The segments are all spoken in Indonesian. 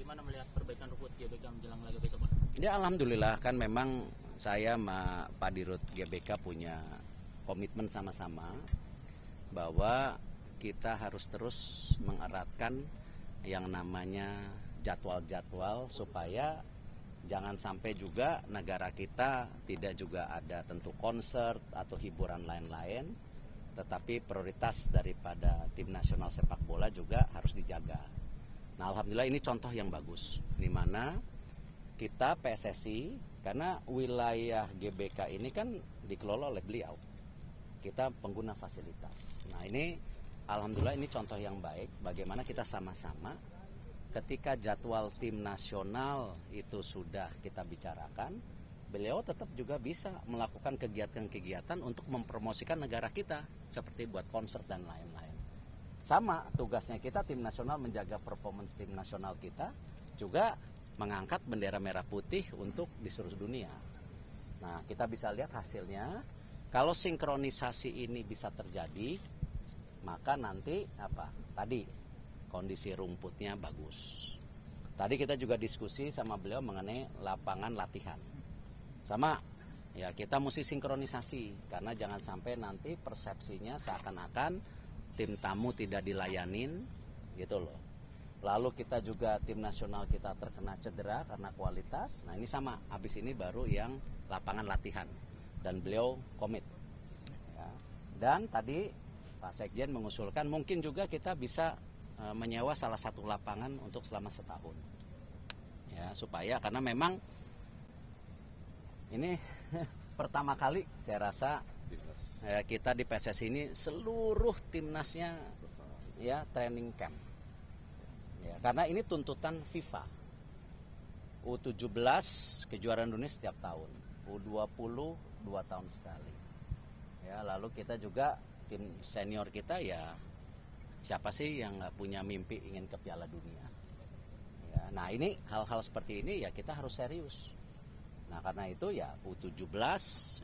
gimana melihat perbaikan rumput GBK menjelang laga besok, Pak? Ya alhamdulillah, kan memang saya sama Pak Dirut GBK punya komitmen sama-sama bahwa kita harus terus mengeratkan yang namanya jadwal-jadwal supaya jangan sampai juga negara kita tidak juga ada tentu konser atau hiburan lain-lain, tetapi prioritas daripada tim nasional sepak bola juga harus dijaga. Nah alhamdulillah ini contoh yang bagus, di mana kita PSSI, karena wilayah GBK ini kan dikelola oleh beliau, kita pengguna fasilitas. Nah ini alhamdulillah ini contoh yang baik bagaimana kita sama-sama ketika jadwal tim nasional itu sudah kita bicarakan, beliau tetap juga bisa melakukan kegiatan-kegiatan untuk mempromosikan negara kita seperti buat konser dan lain-lain. Sama tugasnya kita tim nasional menjaga performance tim nasional kita, juga mengangkat bendera merah putih untuk di seluruh dunia. Nah kita bisa lihat hasilnya. Kalau sinkronisasi ini bisa terjadi, maka nanti tadi kondisi rumputnya bagus. Tadi kita juga diskusi sama beliau mengenai lapangan latihan. Sama, ya kita mesti sinkronisasi karena jangan sampai nanti persepsinya seakan-akan tim tamu tidak dilayanin, gitu loh. Lalu kita juga tim nasional kita terkena cedera karena kualitas. Nah ini sama, habis ini baru yang lapangan latihan. Dan beliau komit. Ya. Dan tadi Pak Sekjen mengusulkan mungkin juga kita bisa menyewa salah satu lapangan untuk selama setahun. Ya, supaya karena memang ini pertama kali saya rasa kita di PSSI ini seluruh timnasnya ya training camp. Ya, karena ini tuntutan FIFA. U17 kejuaraan dunia setiap tahun. U20 2 tahun sekali. Ya, lalu kita juga tim senior kita ya siapa sih yang nggak punya mimpi ingin ke Piala Dunia? Ya, nah ini hal-hal seperti ini ya kita harus serius. Nah karena itu ya U17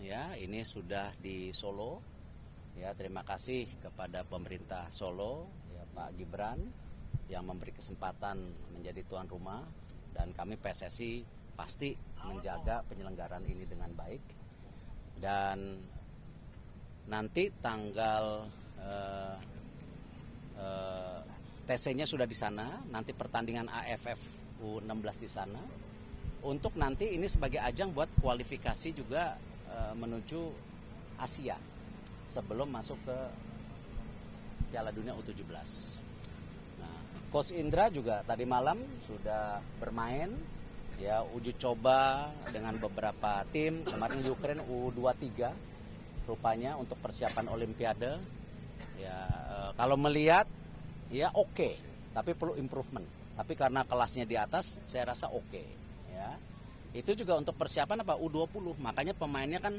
ya ini sudah di Solo. Ya terima kasih kepada pemerintah Solo ya Pak Gibran yang memberi kesempatan menjadi tuan rumah, dan kami PSSI pasti menjaga penyelenggaraan ini dengan baik. Dan nanti tanggal TC-nya sudah di sana, nanti pertandingan AFF U16 di sana. Untuk nanti ini sebagai ajang buat kualifikasi juga menuju Asia sebelum masuk ke Piala Dunia U17. Nah, Coach Indra juga tadi malam sudah bermain ya uji coba dengan beberapa tim. Kemarin Ukraine U23 rupanya untuk persiapan Olimpiade. Ya kalau melihat ya oke, tapi perlu improvement. Tapi karena kelasnya di atas, saya rasa oke. Ya itu juga untuk persiapan U20. Makanya pemainnya kan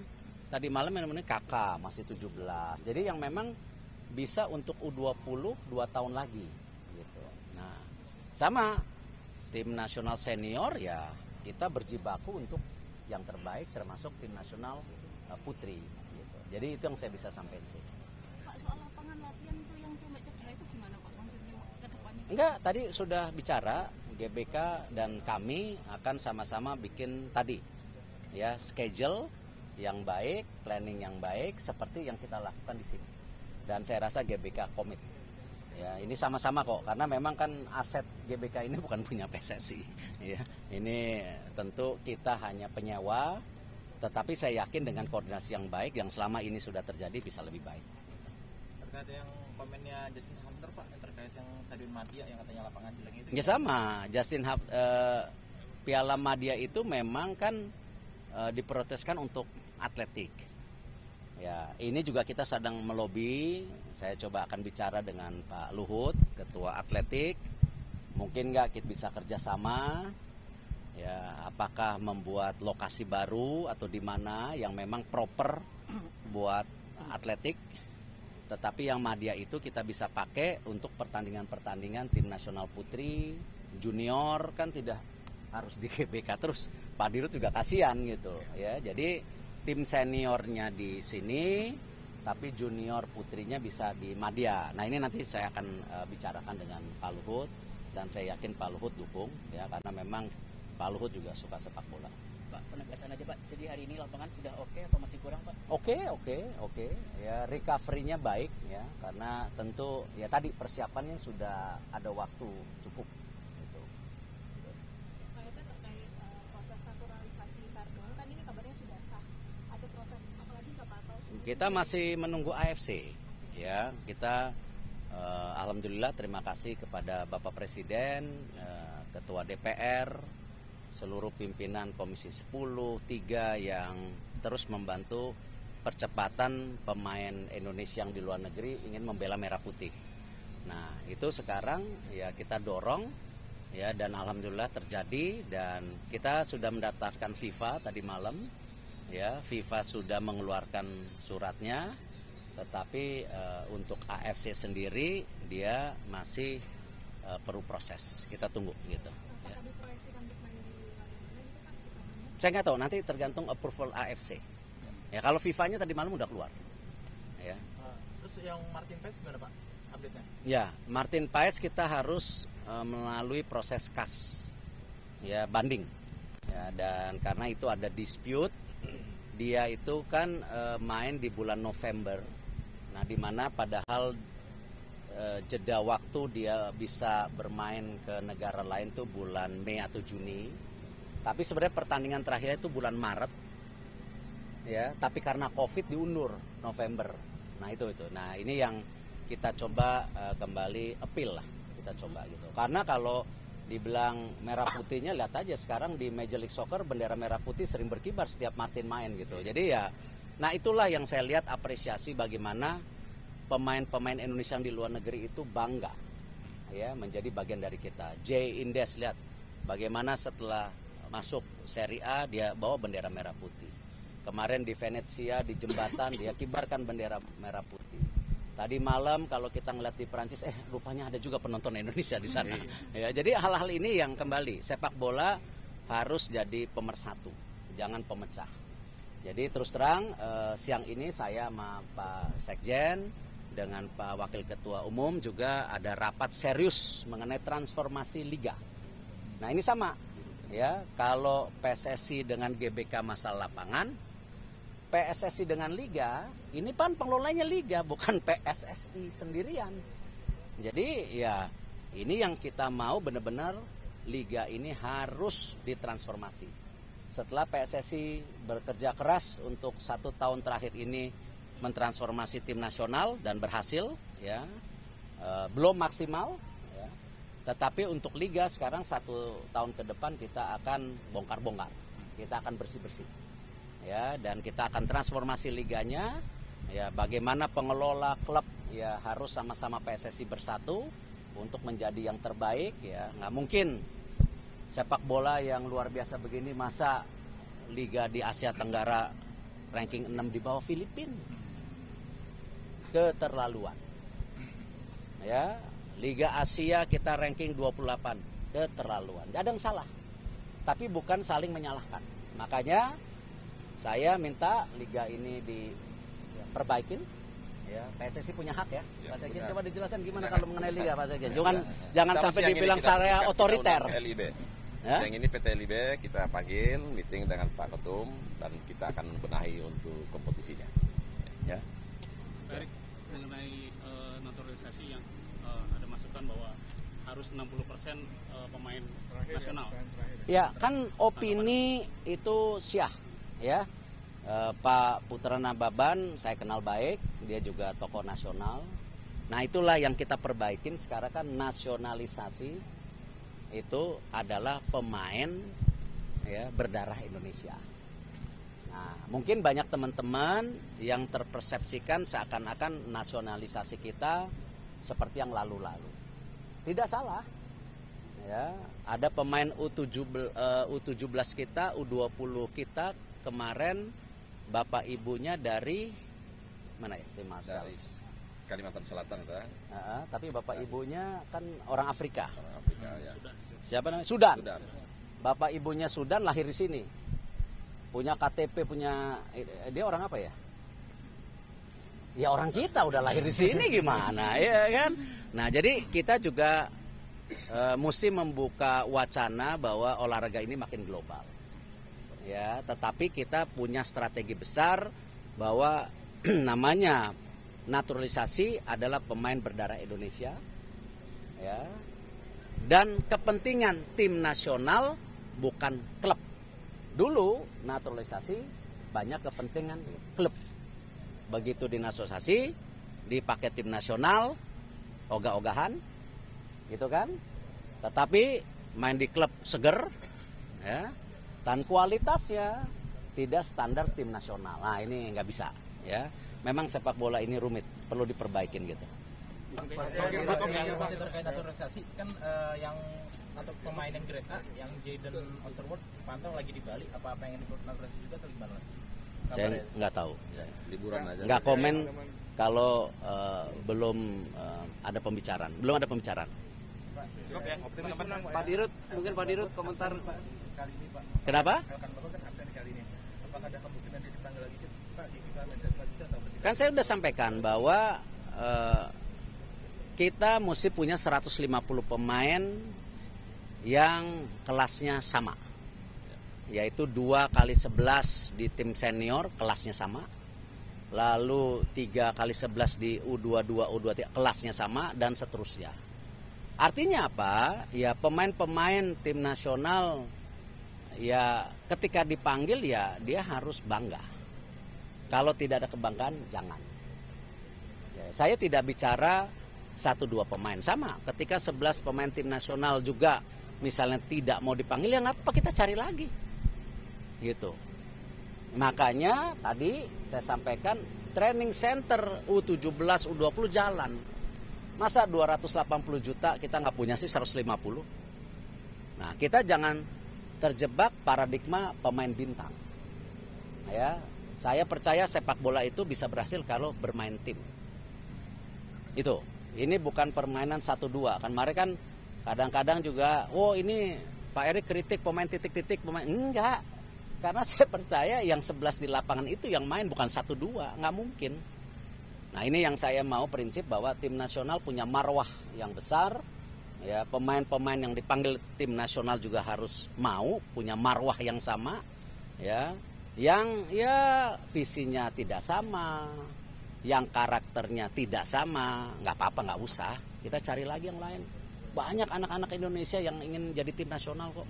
tadi malam yang namanya Kakak masih 17. Jadi yang memang bisa untuk U20 2 tahun lagi. Gitu. Nah sama tim nasional senior ya kita berjibaku untuk yang terbaik termasuk tim nasional putri gitu. Jadi itu yang saya bisa sampaikan sih. Pak, soal lapangan latihan itu yang sampai cedera itu gimana Pak maksudnya ke depannya? Enggak, tadi sudah bicara GBK dan kami akan sama-sama bikin tadi ya schedule yang baik, planning yang baik seperti yang kita lakukan di sini. Dan saya rasa GBK komit. Ya, ini sama-sama kok, karena memang kan aset GBK ini bukan punya PSSI. Ya, ini tentu kita hanya penyewa, tetapi saya yakin dengan koordinasi yang baik yang selama ini sudah terjadi bisa lebih baik. Terkait yang komennya Justin Hunter Pak, yang terkait yang Stadion Madia yang katanya lapangan jelek itu. Ya sama, Piala Madia itu memang kan diproteskan untuk atletik. Ya, ini juga kita sedang melobi. Saya coba akan bicara dengan Pak Luhut, Ketua Atletik. Mungkin nggak kita bisa kerjasama. Ya, apakah membuat lokasi baru atau di mana yang memang proper buat atletik. Tetapi yang Madia itu kita bisa pakai untuk pertandingan-pertandingan tim nasional putri, junior kan tidak harus di GBK terus. Pak Dirut juga kasihan gitu. Ya, jadi tim seniornya di sini, tapi junior putrinya bisa di Madia. Nah ini nanti saya akan bicarakan dengan Pak Luhut. dan saya yakin Pak Luhut dukung ya, karena memang Pak Luhut juga suka sepak bola. Pak, penegasan aja Pak, jadi hari ini lapangan sudah oke apa masih kurang Pak? Oke. Ya, recovery-nya baik ya, karena tentu ya tadi persiapannya sudah ada waktu cukup. Gitu. Pak Eka, terkait proses naturalisasi Kardon, kan ini kabarnya sudah sah. Ada proses apa lagi nggak Pak? Atau Kita masih menunggu AFC ya. Kita alhamdulillah terima kasih kepada Bapak Presiden, Ketua DPR, seluruh pimpinan Komisi 10, 3 yang terus membantu percepatan pemain Indonesia yang di luar negeri ingin membela merah putih. Nah, itu sekarang ya kita dorong ya, dan alhamdulillah terjadi, dan kita sudah mendaftarkan FIFA tadi malam. Ya, FIFA sudah mengeluarkan suratnya, tetapi untuk AFC sendiri dia masih perlu proses. Kita tunggu gitu. apakah diproyeksikan untuk main di luar negeri itu Pak sih? Saya nggak tahu, nanti tergantung approval AFC. Ya, kalau FIFA-nya tadi malam udah keluar. Ya. Terus yang Martin Paes gimana Pak update-nya? Ya, Martin Paes kita harus melalui proses kas, ya, banding. Ya, dan karena itu ada dispute, dia itu kan main di bulan November. Nah, di mana padahal jeda waktu dia bisa bermain ke negara lain tuh bulan Mei atau Juni. Tapi sebenarnya pertandingan terakhir itu bulan Maret. Ya, tapi karena Covid diundur November. Nah, itu. Nah, ini yang kita coba kembali appeal lah. Kita coba gitu. Karena kalau dibilang merah putihnya, lihat aja sekarang di Major League Soccer bendera merah putih sering berkibar setiap Martin main gitu. Jadi ya, nah itulah yang saya lihat apresiasi bagaimana pemain-pemain Indonesia yang di luar negeri itu bangga ya menjadi bagian dari kita. Jay Indes, lihat bagaimana setelah masuk Serie A dia bawa bendera merah putih. Kemarin di Venezia di jembatan dia kibarkan bendera merah putih. Tadi malam kalau kita ngeliat di Perancis, rupanya ada juga penonton Indonesia di sana. Ya, jadi hal-hal ini yang kembali sepak bola harus jadi pemersatu, jangan pemecah. Jadi terus terang siang ini saya sama Pak Sekjen dengan Pak Wakil Ketua Umum juga ada rapat serius mengenai transformasi liga. Nah, ini sama ya, kalau PSSI dengan GBK masalah lapangan, PSSI dengan liga, ini kan pengelolanya liga bukan PSSI sendirian. Jadi ya ini yang kita mau, benar-benar liga ini harus ditransformasi. Setelah PSSI bekerja keras untuk 1 tahun terakhir ini mentransformasi tim nasional dan berhasil ya, belum maksimal ya. Tetapi untuk liga sekarang 1 tahun ke depan kita akan bongkar-bongkar, kita akan bersih-bersih ya, dan kita akan transformasi liganya ya, bagaimana pengelola klub ya harus sama-sama PSSI bersatu untuk menjadi yang terbaik ya. Nggak mungkin sepak bola yang luar biasa begini masa liga di Asia Tenggara ranking 6 di bawah Filipina. Keterlaluan. Ya, Liga Asia kita ranking 28, keterlaluan. Ada yang salah. Tapi bukan saling menyalahkan. Makanya saya minta liga ini diperbaikin. Ya, PSSI punya hak ya. Pak Sekjen, coba dijelaskan gimana kalau mengenai liga, Pak Sekjen. Jangan sampai dibilang saya otoriter. LIB. Ya? Yang ini PT LIB kita panggil meeting dengan Pak Ketum dan kita akan benahi untuk kompetisinya. Ya. Erik, mengenai naturalisasi yang ada masukan bahwa harus 60% pemain nasional. Ya, kan opini itu syah ya. Pak Putra Nababan saya kenal baik, dia juga tokoh nasional. Nah, itulah yang kita perbaikin sekarang kan, nasionalisasi itu adalah pemain ya berdarah Indonesia. Nah, mungkin banyak teman-teman yang terpersepsikan seakan-akan nasionalisasi kita seperti yang lalu-lalu. Tidak salah. Ya, ada pemain U17 kita, U20 kita kemarin bapak ibunya dari mana ya, si Marcel? Dari Kalimantan Selatan itu. Tapi bapak ibunya kan orang Afrika. Orang Afrika ya. Siapa namanya? Sudan. Sudan. Bapak ibunya Sudan, lahir di sini. Punya KTP, punya dia orang apa ya? Ya orang kita udah lahir di sini gimana ya kan? Nah, jadi kita juga mesti membuka wacana bahwa olahraga ini makin global. Ya, tetapi kita punya strategi besar bahwa namanya naturalisasi adalah pemain berdarah Indonesia. Ya. Dan kepentingan tim nasional bukan klub. Dulu naturalisasi banyak kepentingan klub. Begitu dinaturalisasi, dipakai tim nasional, ogah-ogahan, gitu kan? Tetapi main di klub seger, ya, dan kualitasnya tidak standar tim nasional. Nah ini nggak bisa, ya. Memang sepak bola ini rumit, perlu diperbaikin gitu. Masih terkait naturalisasi kan yang atau pemain yang grade A yang Jayden Osterwold pantau lagi di Bali, apa yang naturalisasi juga atau gimana? Saya nggak tahu. Liburan aja. Nggak komen kalau belum ada pembicaraan. Belum ada pembicaraan. Cukup ya, optimis menang. Pak Dirut, mungkin Pak Dirut komentar. Kali ini Pak. Kenapa? Elkan Bagot kan absen kali ini. Apakah ada kemungkinan dia dipanggil lagi Pak di FIFA match selanjutnya atau tidak? Kan saya sudah sampaikan bahwa kita mesti punya 150 pemain yang kelasnya sama. Yaitu 2x11 di tim senior kelasnya sama. Lalu 3x11 di U22, U23 kelasnya sama dan seterusnya. Artinya apa? Ya pemain-pemain tim nasional ya ketika dipanggil ya dia harus bangga. Kalau tidak ada kebanggaan jangan. Ya, saya tidak bicara 1-2 pemain sama. Ketika 11 pemain tim nasional juga misalnya tidak mau dipanggil ya ngapa kita cari lagi. Gitu. Makanya tadi saya sampaikan training center U17, U20 jalan. Masa 280 juta kita nggak punya sih 150? Nah kita jangan terjebak paradigma pemain bintang. Ya, saya percaya sepak bola itu bisa berhasil kalau bermain tim. Itu. Ini bukan permainan 1-2. Kan kemarin kan kadang-kadang juga, oh ini Pak Erik kritik pemain titik-titik pemain. Enggak. Karena saya percaya yang 11 di lapangan itu yang main bukan 1-2, nggak mungkin. Nah ini yang saya mau prinsip bahwa tim nasional punya marwah yang besar. Ya, pemain-pemain yang dipanggil tim nasional juga harus mau punya marwah yang sama. Ya, yang ya visinya tidak sama, yang karakternya tidak sama, nggak apa-apa, nggak usah. Kita cari lagi yang lain. Banyak anak-anak Indonesia yang ingin jadi tim nasional kok.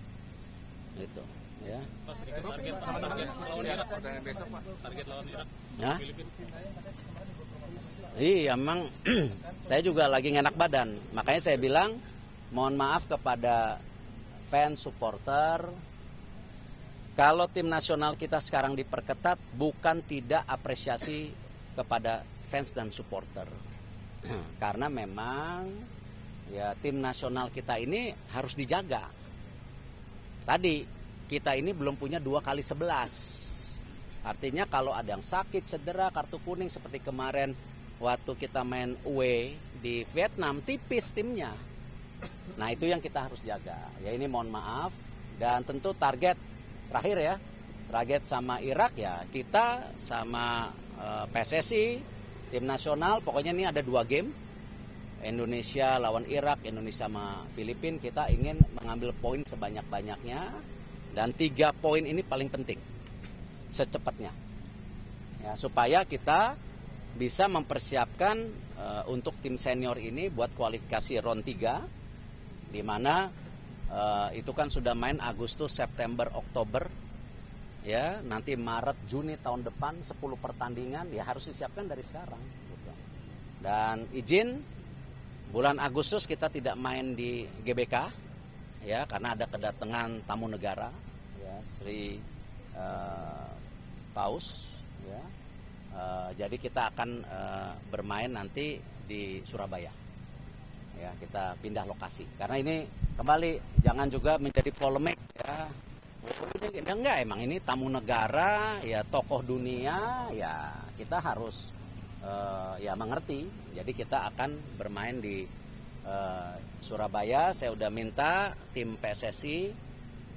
Gitu. Ya. Target lawan Irak besok Pak. Target lawan Irak. Ya? Iya, memang saya juga lagi ngenak badan. Makanya saya bilang mohon maaf kepada fans, supporter. Kalau tim nasional kita sekarang diperketat bukan tidak apresiasi kepada fans dan supporter. Karena memang ya tim nasional kita ini harus dijaga. Tadi kita ini belum punya 2x11. Artinya kalau ada yang sakit, cedera, kartu kuning seperti kemarin waktu kita main away di Vietnam, tipis timnya. Nah itu yang kita harus jaga. Ya ini mohon maaf. Dan tentu target terakhir ya, target sama Irak ya, kita sama PSSI, tim nasional, pokoknya ini ada 2 game. Indonesia lawan Irak, Indonesia sama Filipina, kita ingin mengambil poin sebanyak-banyaknya. Dan 3 poin ini paling penting, secepatnya. Ya, supaya kita bisa mempersiapkan untuk tim senior ini buat kualifikasi round 3, di mana itu kan sudah main Agustus, September, Oktober. Ya, nanti Maret, Juni tahun depan 10 pertandingan, ya harus disiapkan dari sekarang. Gitu. Dan izin, bulan Agustus kita tidak main di GBK, ya karena ada kedatangan tamu negara, ya Sri Paus, ya. Jadi kita akan bermain nanti di Surabaya, ya kita pindah lokasi. Karena ini kembali jangan juga menjadi polemik, ya. Enggak, emang ini tamu negara, ya tokoh dunia, ya kita harus ya mengerti. Jadi kita akan bermain di Surabaya. Saya udah minta tim PSSI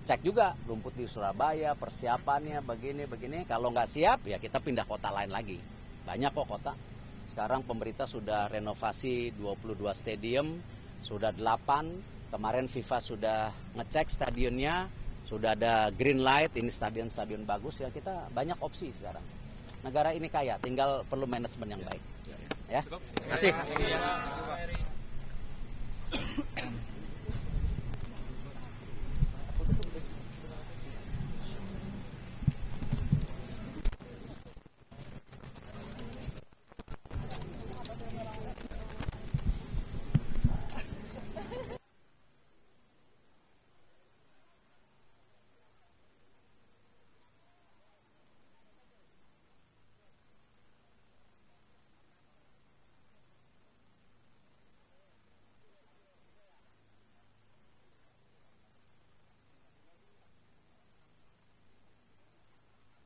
cek juga rumput di Surabaya, persiapannya begini. Kalau nggak siap ya kita pindah kota lain lagi. Banyak kok kota. Sekarang pemerintah sudah renovasi 22 stadium, sudah 8 Kemarin FIFA sudah ngecek stadionnya, sudah ada green light, ini stadion-stadion bagus ya, kita banyak opsi sekarang. Negara ini kaya, tinggal perlu manajemen yang baik. Ya. Terima kasih.